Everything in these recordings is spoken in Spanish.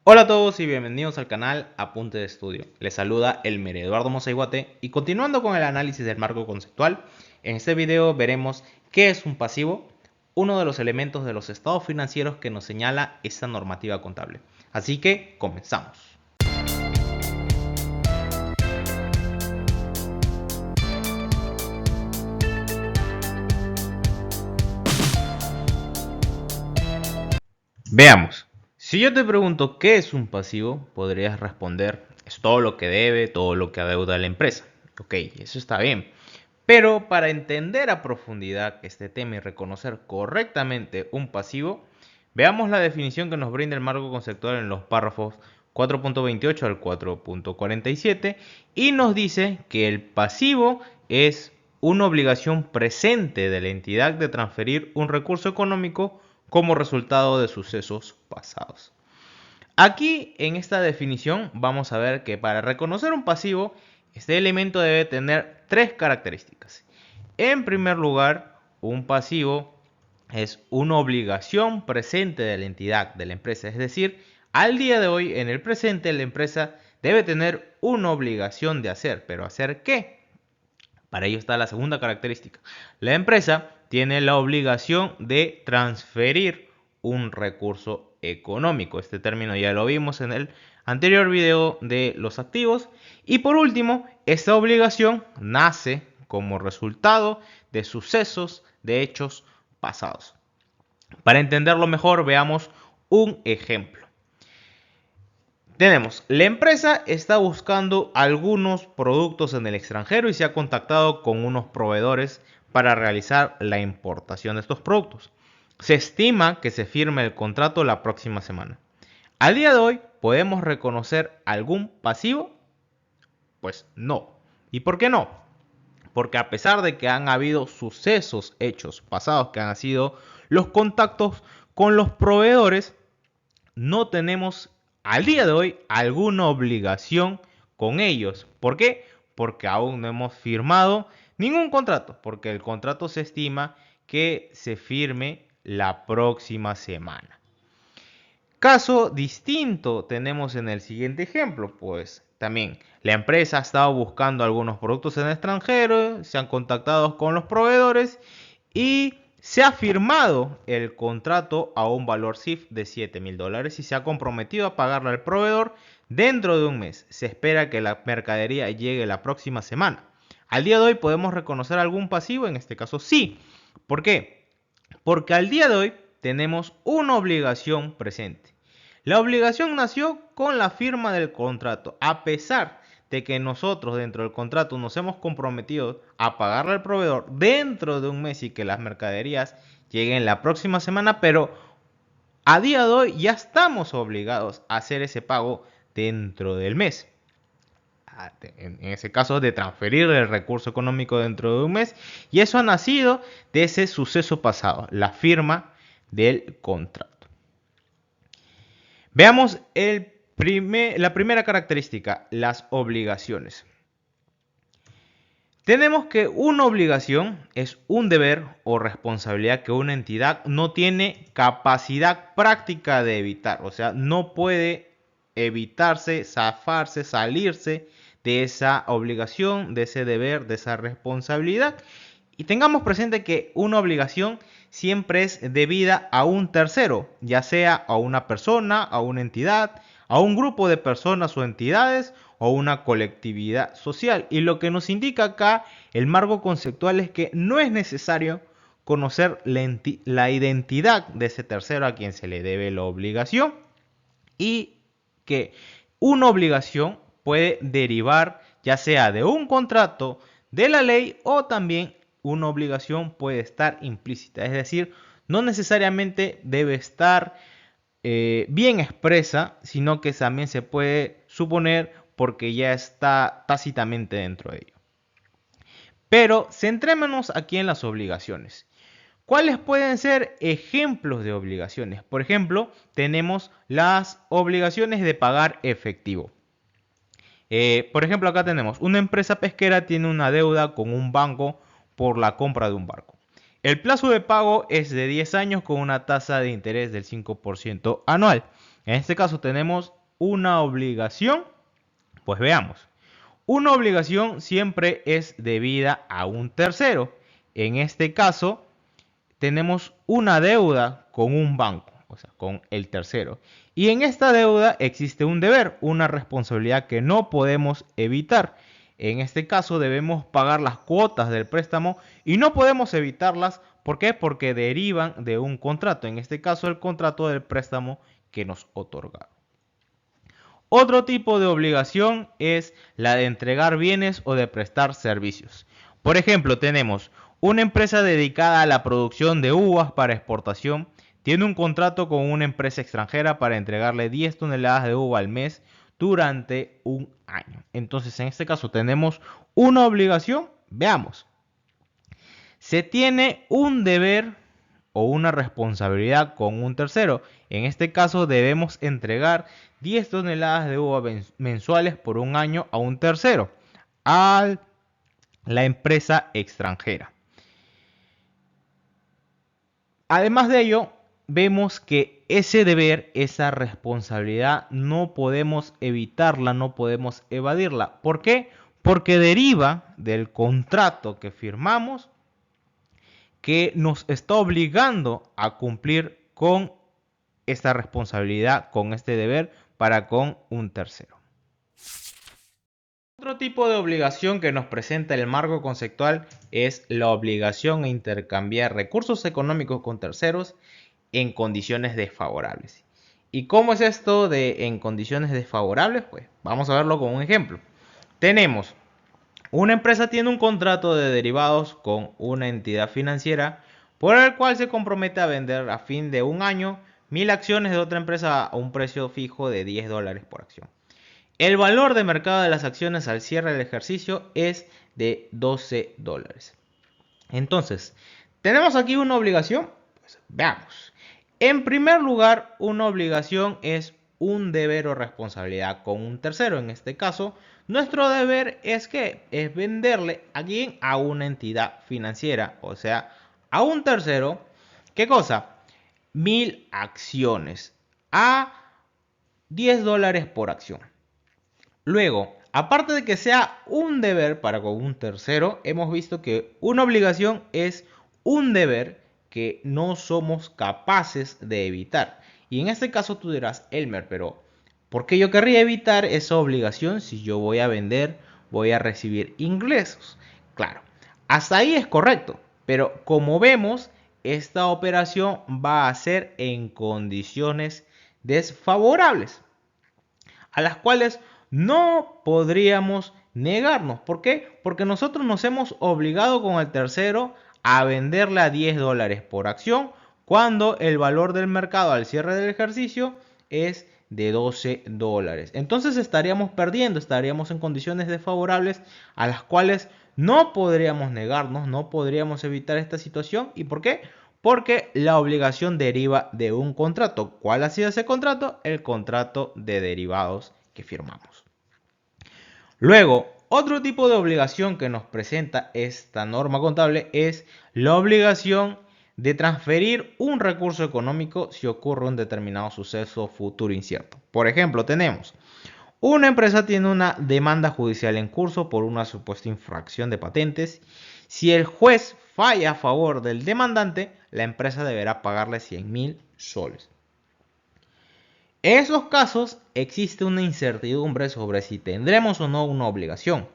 Hola a todos y bienvenidos al canal Apunte de Estudio. Les saluda Elmer Eduardo Mosaiguate y continuando con el análisis del marco conceptual, en este video veremos qué es un pasivo, uno de los elementos de los estados financieros que nos señala esta normativa contable. Así que comenzamos. Veamos. Si yo te pregunto qué es un pasivo, podrías responder, es todo lo que debe, todo lo que adeuda la empresa. Ok, eso está bien. Pero para entender a profundidad este tema y reconocer correctamente un pasivo, veamos la definición que nos brinda el marco conceptual en los párrafos 4.28 al 4.47 y nos dice que el pasivo es una obligación presente de la entidad de transferir un recurso económico como resultado de sucesos pasados. Aquí en esta definición vamos a ver que para reconocer un pasivo, este elemento debe tener tres características. En primer lugar, un pasivo es una obligación presente de la entidad, de la empresa. Es decir, al día de hoy, en el presente, la empresa debe tener una obligación de hacer. ¿Pero hacer qué? Para ello está la segunda característica. La empresa tiene la obligación de transferir un recurso económico. Este término ya lo vimos en el anterior video de los activos. Y por último, esta obligación nace como resultado de sucesos, de hechos pasados. Para entenderlo mejor, veamos un ejemplo. La empresa está buscando algunos productos en el extranjero y se ha contactado con unos proveedores para realizar la importación de estos productos. Se estima que se firme el contrato la próxima semana. Al día de hoy, ¿podemos reconocer algún pasivo? Pues no. ¿Y por qué no? Porque a pesar de que han habido sucesos, hechos pasados que han sido los contactos con los proveedores, no tenemos al día de hoy alguna obligación con ellos. ¿Por qué? Porque aún no hemos firmado ningún contrato, porque el contrato se estima que se firme la próxima semana. Caso distinto tenemos en el siguiente ejemplo, pues también la empresa ha estado buscando algunos productos en el extranjero, se han contactado con los proveedores y se ha firmado el contrato a un valor CIF de $7,000 y se ha comprometido a pagarle al proveedor dentro de un mes. Se espera que la mercadería llegue la próxima semana. Al día de hoy podemos reconocer algún pasivo, en este caso sí. ¿Por qué? Porque al día de hoy tenemos una obligación presente. La obligación nació con la firma del contrato, a pesar de que nosotros dentro del contrato nos hemos comprometido a pagarle al proveedor dentro de un mes y que las mercaderías lleguen la próxima semana, pero a día de hoy ya estamos obligados a hacer ese pago dentro del mes. En ese caso de transferir el recurso económico dentro de un mes, y eso ha nacido de ese suceso pasado, la firma del contrato. Veamos la primera característica, las obligaciones. Tenemos que una obligación es un deber o responsabilidad que una entidad no tiene capacidad práctica de evitar. O sea, no puede evitarse, zafarse, salirse de esa obligación, de ese deber, de esa responsabilidad. Y tengamos presente que una obligación siempre es debida a un tercero, ya sea a una persona, a una entidad, a un grupo de personas o entidades o una colectividad social. Y lo que nos indica acá el marco conceptual es que no es necesario conocer la identidad de ese tercero a quien se le debe la obligación y que una obligación puede derivar ya sea de un contrato, de la ley o también una obligación puede estar implícita. Es decir, no necesariamente debe estar bien expresa, sino que también se puede suponer porque ya está tácitamente dentro de ello. Pero centrémonos aquí en las obligaciones. ¿Cuáles pueden ser ejemplos de obligaciones? Por ejemplo, tenemos las obligaciones de pagar efectivo. Por ejemplo, acá tenemos una empresa pesquera tiene una deuda con un banco por la compra de un barco. El plazo de pago es de 10 años con una tasa de interés del 5% anual. En este caso tenemos una obligación. Pues veamos. Una obligación siempre es debida a un tercero. En este caso tenemos una deuda con un banco, o sea, con el tercero. Y en esta deuda existe un deber, una responsabilidad que no podemos evitar. En este caso debemos pagar las cuotas del préstamo y no podemos evitarlas. ¿Por qué? Porque derivan de un contrato. En este caso el contrato del préstamo que nos otorga. Otro tipo de obligación es la de entregar bienes o de prestar servicios. Por ejemplo, tenemos una empresa dedicada a la producción de uvas para exportación. Tiene un contrato con una empresa extranjera para entregarle 10 toneladas de uva al mes durante un año. Entonces, en este caso tenemos una obligación. Veamos. Se tiene un deber o una responsabilidad con un tercero. En este caso debemos entregar 10 toneladas de uva mensuales por un año a un tercero, a la empresa extranjera. Además de ello, vemos que ese deber, esa responsabilidad, no podemos evitarla, no podemos evadirla. ¿Por qué? Porque deriva del contrato que firmamos, que nos está obligando a cumplir con esta responsabilidad, con este deber para con un tercero. Otro tipo de obligación que nos presenta el marco conceptual es la obligación a intercambiar recursos económicos con terceros en condiciones desfavorables. ¿Y cómo es esto de en condiciones desfavorables? Pues vamos a verlo con un ejemplo. Tenemos una empresa tiene un contrato de derivados con una entidad financiera por el cual se compromete a vender a fin de un año 1000 acciones de otra empresa a un precio fijo de $10 por acción. El valor de mercado de las acciones al cierre del ejercicio es de $12. Entonces, ¿tenemos aquí una obligación? Pues veamos. En primer lugar, una obligación es un deber o responsabilidad con un tercero. En este caso, nuestro deber es que es venderle a quien, a una entidad financiera, o sea, a un tercero. ¿Qué cosa? 1000 acciones a $10 por acción. Luego, aparte de que sea un deber para con un tercero, hemos visto que una obligación es un deber que no somos capaces de evitar. Y en este caso tú dirás, Elmer, pero ¿por qué yo querría evitar esa obligación si yo voy a vender, voy a recibir ingresos? Claro, hasta ahí es correcto, pero como vemos, esta operación va a ser en condiciones desfavorables, a las cuales no podríamos negarnos. ¿Por qué? Porque nosotros nos hemos obligado con el tercero a venderle a $10 por acción cuando el valor del mercado al cierre del ejercicio es de $12. Entonces estaríamos perdiendo, estaríamos en condiciones desfavorables a las cuales no podríamos negarnos, no podríamos evitar esta situación. ¿Y por qué? Porque la obligación deriva de un contrato. ¿Cuál ha sido ese contrato? El contrato de derivados que firmamos. Luego, otro tipo de obligación que nos presenta esta norma contable es la obligación de transferir un recurso económico si ocurre un determinado suceso futuro incierto. Por ejemplo, tenemos una empresa tiene una demanda judicial en curso por una supuesta infracción de patentes. Si el juez falla a favor del demandante, la empresa deberá pagarle 100.000 soles. En esos casos existe una incertidumbre sobre si tendremos o no una obligación.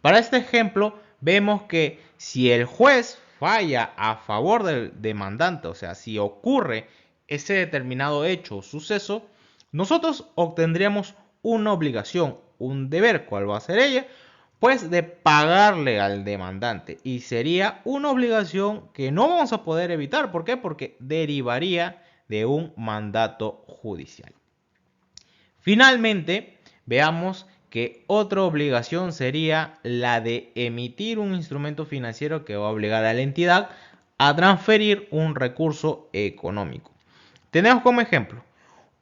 Para este ejemplo, vemos que si el juez falla a favor del demandante, o sea, si ocurre ese determinado hecho o suceso, nosotros obtendríamos una obligación, un deber. ¿Cuál va a ser ella? Pues de pagarle al demandante. Y sería una obligación que no vamos a poder evitar. ¿Por qué? Porque derivaría de un mandato judicial. Finalmente, veamos que otra obligación sería la de emitir un instrumento financiero que va a obligar a la entidad a transferir un recurso económico. Tenemos como ejemplo,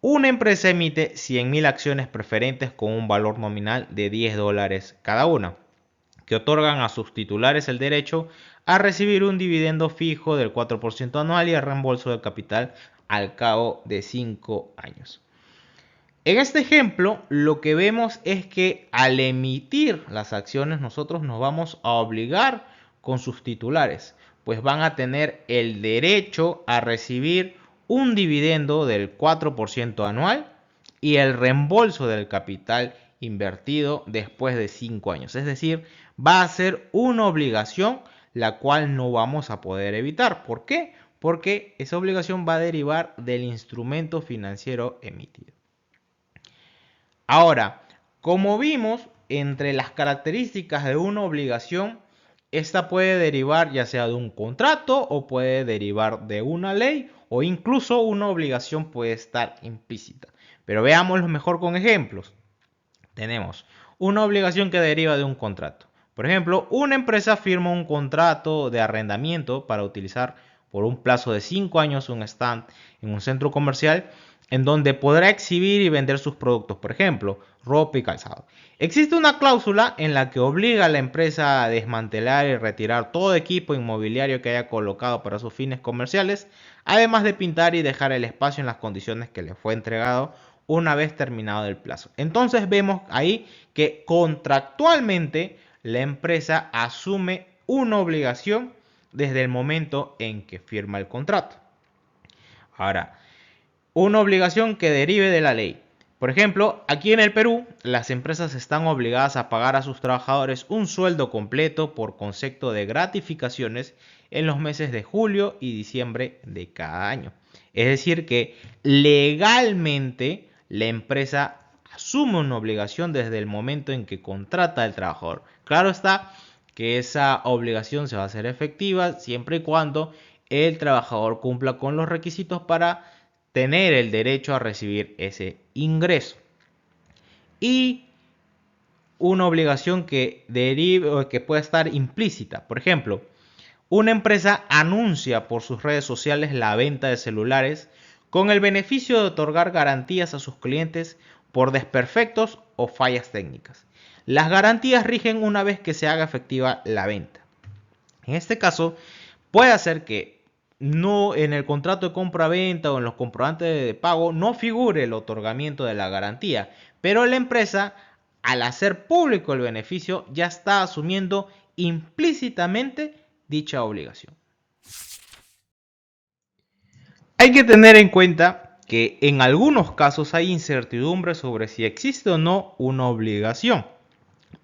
una empresa emite 100.000 acciones preferentes con un valor nominal de $10 cada una, que otorgan a sus titulares el derecho a recibir un dividendo fijo del 4% anual y el reembolso del capital al cabo de 5 años. En este ejemplo, lo que vemos es que al emitir las acciones nosotros nos vamos a obligar con sus titulares, pues van a tener el derecho a recibir un dividendo del 4% anual y el reembolso del capital invertido después de 5 años. Es decir, va a ser una obligación la cual no vamos a poder evitar. ¿Por qué? Porque esa obligación va a derivar del instrumento financiero emitido. Ahora, como vimos, entre las características de una obligación, esta puede derivar ya sea de un contrato o puede derivar de una ley o incluso una obligación puede estar implícita. Pero veámoslo mejor con ejemplos. Tenemos una obligación que deriva de un contrato. Por ejemplo, una empresa firma un contrato de arrendamiento para utilizar por un plazo de 5 años un stand en un centro comercial en donde podrá exhibir y vender sus productos, por ejemplo, ropa y calzado. Existe una cláusula en la que obliga a la empresa a desmantelar y retirar todo equipo inmobiliario que haya colocado para sus fines comerciales, además de pintar y dejar el espacio en las condiciones que le fue entregado una vez terminado el plazo. Entonces vemos ahí que contractualmente la empresa asume una obligación desde el momento en que firma el contrato. Ahora, una obligación que derive de la ley. Por ejemplo, aquí en el Perú, las empresas están obligadas a pagar a sus trabajadores un sueldo completo por concepto de gratificaciones en los meses de julio y diciembre de cada año. Es decir, que legalmente la empresa asume una obligación desde el momento en que contrata al trabajador. Claro está que esa obligación se va a hacer efectiva siempre y cuando el trabajador cumpla con los requisitos para tener el derecho a recibir ese ingreso. Y una obligación que derive o que pueda estar implícita. Por ejemplo, una empresa anuncia por sus redes sociales la venta de celulares con el beneficio de otorgar garantías a sus clientes por desperfectos o fallas técnicas. Las garantías rigen una vez que se haga efectiva la venta. En este caso, puede hacer que no en el contrato de compra-venta o en los comprobantes de pago no figure el otorgamiento de la garantía, pero la empresa, al hacer público el beneficio, ya está asumiendo implícitamente dicha obligación. Hay que tener en cuenta que en algunos casos hay incertidumbre sobre si existe o no una obligación.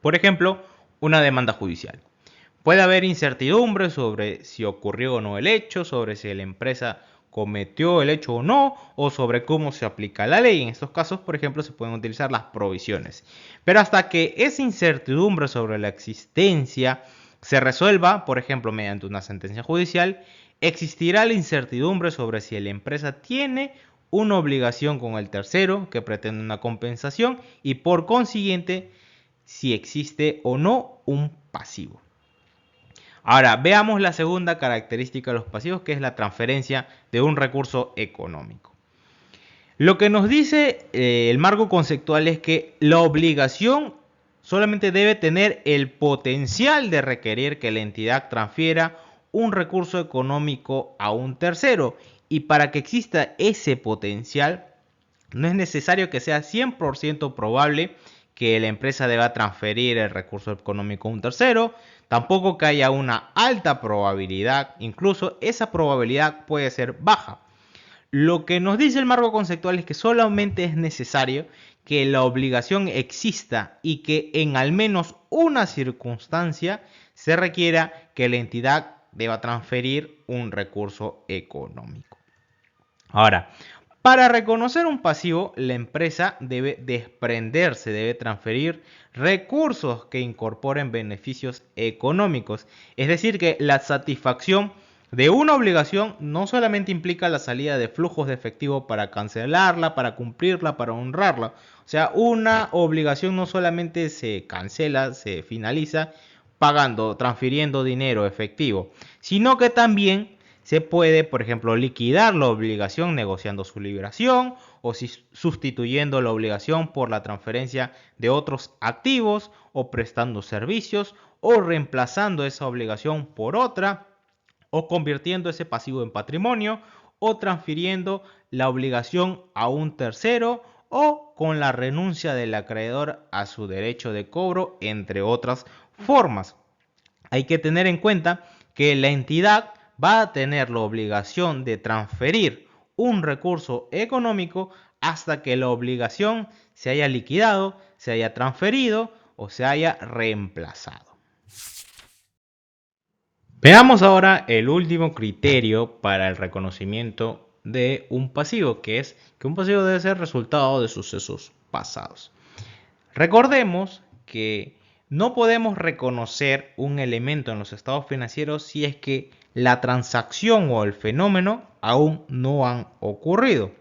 Por ejemplo, una demanda judicial. Puede haber incertidumbre sobre si ocurrió o no el hecho, sobre si la empresa cometió el hecho o no, o sobre cómo se aplica la ley. En estos casos, por ejemplo, se pueden utilizar las provisiones. Pero hasta que esa incertidumbre sobre la existencia se resuelva, por ejemplo, mediante una sentencia judicial, existirá la incertidumbre sobre si la empresa tiene una obligación con el tercero que pretende una compensación y por consiguiente si existe o no un pasivo. Ahora, veamos la segunda característica de los pasivos, que es la transferencia de un recurso económico. Lo que nos dice el marco conceptual es que la obligación solamente debe tener el potencial de requerir que la entidad transfiera un recurso económico a un tercero. Y para que exista ese potencial, no es necesario que sea 100% probable que la empresa deba transferir el recurso económico a un tercero, tampoco que haya una alta probabilidad, incluso esa probabilidad puede ser baja. Lo que nos dice el marco conceptual es que solamente es necesario que la obligación exista y que en al menos una circunstancia se requiera que la entidad deba transferir un recurso económico. Ahora, para reconocer un pasivo, la empresa debe desprenderse, debe transferir recursos que incorporen beneficios económicos. Es decir, que la satisfacción de una obligación no solamente implica la salida de flujos de efectivo para cancelarla, para cumplirla, para honrarla. O sea, una obligación no solamente se cancela, se finaliza pagando, transfiriendo dinero efectivo, sino que también se puede, por ejemplo, liquidar la obligación negociando su liberación o sustituyendo la obligación por la transferencia de otros activos o prestando servicios o reemplazando esa obligación por otra o convirtiendo ese pasivo en patrimonio o transfiriendo la obligación a un tercero o con la renuncia del acreedor a su derecho de cobro, entre otras formas. Hay que tener en cuenta que la entidad va a tener la obligación de transferir un recurso económico hasta que la obligación se haya liquidado, se haya transferido o se haya reemplazado. Veamos ahora el último criterio para el reconocimiento de un pasivo, que es que un pasivo debe ser resultado de sucesos pasados. Recordemos que no podemos reconocer un elemento en los estados financieros si es que la transacción o el fenómeno aún no han ocurrido.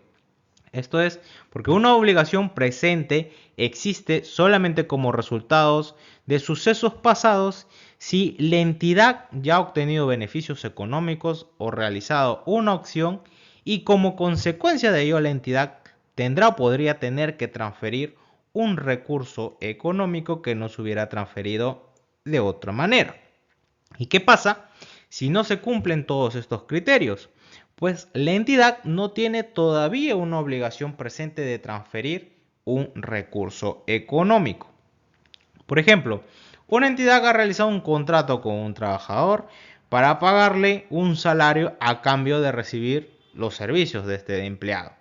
Esto es porque una obligación presente existe solamente como resultados de sucesos pasados si la entidad ya ha obtenido beneficios económicos o realizado una acción y como consecuencia de ello la entidad tendrá o podría tener que transferir un recurso económico que no se hubiera transferido de otra manera. ¿Y qué pasa si no se cumplen todos estos criterios? Pues la entidad no tiene todavía una obligación presente de transferir un recurso económico. Por ejemplo, una entidad ha realizado un contrato con un trabajador para pagarle un salario a cambio de recibir los servicios de este empleado.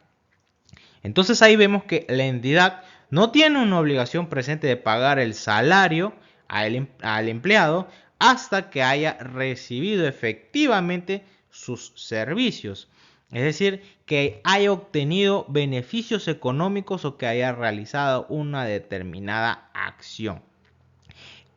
Entonces ahí vemos que la entidad no tiene una obligación presente de pagar el salario al empleado hasta que haya recibido efectivamente sus servicios. Es decir, que haya obtenido beneficios económicos o que haya realizado una determinada acción.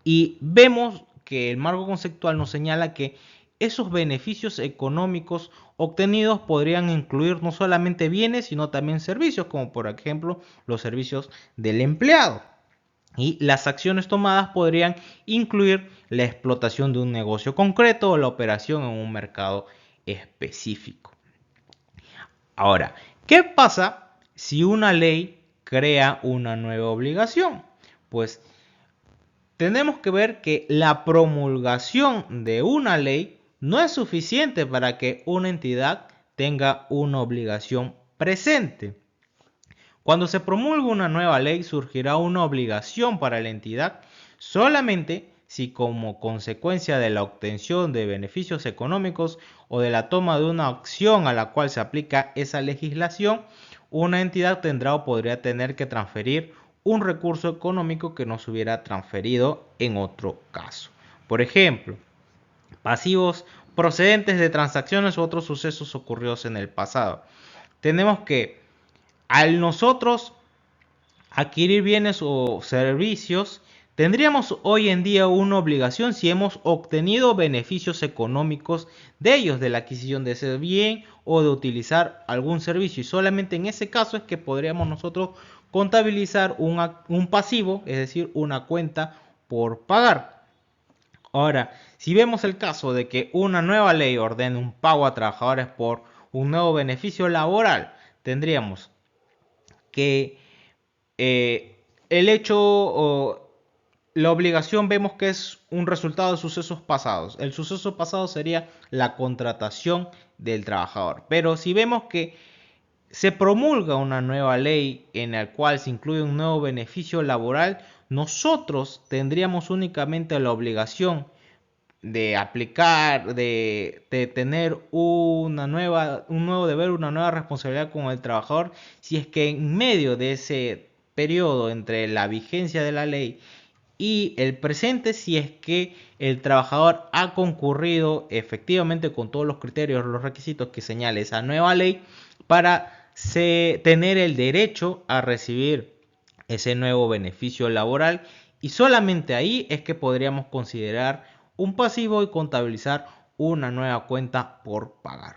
Y vemos que el marco conceptual nos señala que esos beneficios económicos obtenidos podrían incluir no solamente bienes, sino también servicios, como por ejemplo los servicios del empleado. Y las acciones tomadas podrían incluir la explotación de un negocio concreto o la operación en un mercado específico. Ahora, ¿qué pasa si una ley crea una nueva obligación? Pues tenemos que ver que la promulgación de una ley no es suficiente para que una entidad tenga una obligación presente. Cuando se promulga una nueva ley, surgirá una obligación para la entidad solamente si como consecuencia de la obtención de beneficios económicos o de la toma de una acción a la cual se aplica esa legislación, una entidad tendrá o podría tener que transferir un recurso económico que no se hubiera transferido en otro caso. Por ejemplo, pasivos procedentes de transacciones u otros sucesos ocurridos en el pasado. Tenemos que al nosotros adquirir bienes o servicios, tendríamos hoy en día una obligación si hemos obtenido beneficios económicos de ellos, de la adquisición de ese bien o de utilizar algún servicio. Y solamente en ese caso es que podríamos nosotros contabilizar un pasivo, es decir, una cuenta por pagar. Ahora, si vemos el caso de que una nueva ley ordene un pago a trabajadores por un nuevo beneficio laboral, tendríamos que el hecho o la obligación vemos que es un resultado de sucesos pasados. El suceso pasado sería la contratación del trabajador. Pero si vemos que se promulga una nueva ley en la cual se incluye un nuevo beneficio laboral, nosotros tendríamos únicamente la obligación de aplicar, de tener un nuevo deber, una nueva responsabilidad con el trabajador, si es que en medio de ese periodo entre la vigencia de la ley y el presente, si es que el trabajador ha concurrido efectivamente con todos los criterios, los requisitos que señala esa nueva ley para tener el derecho a recibir ese nuevo beneficio laboral, y solamente ahí es que podríamos considerar un pasivo y contabilizar una nueva cuenta por pagar.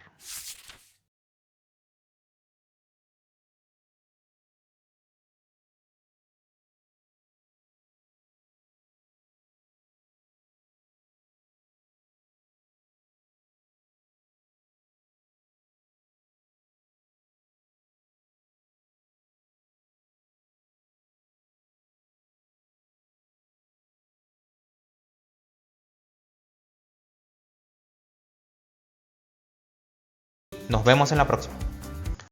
Nos vemos en la próxima.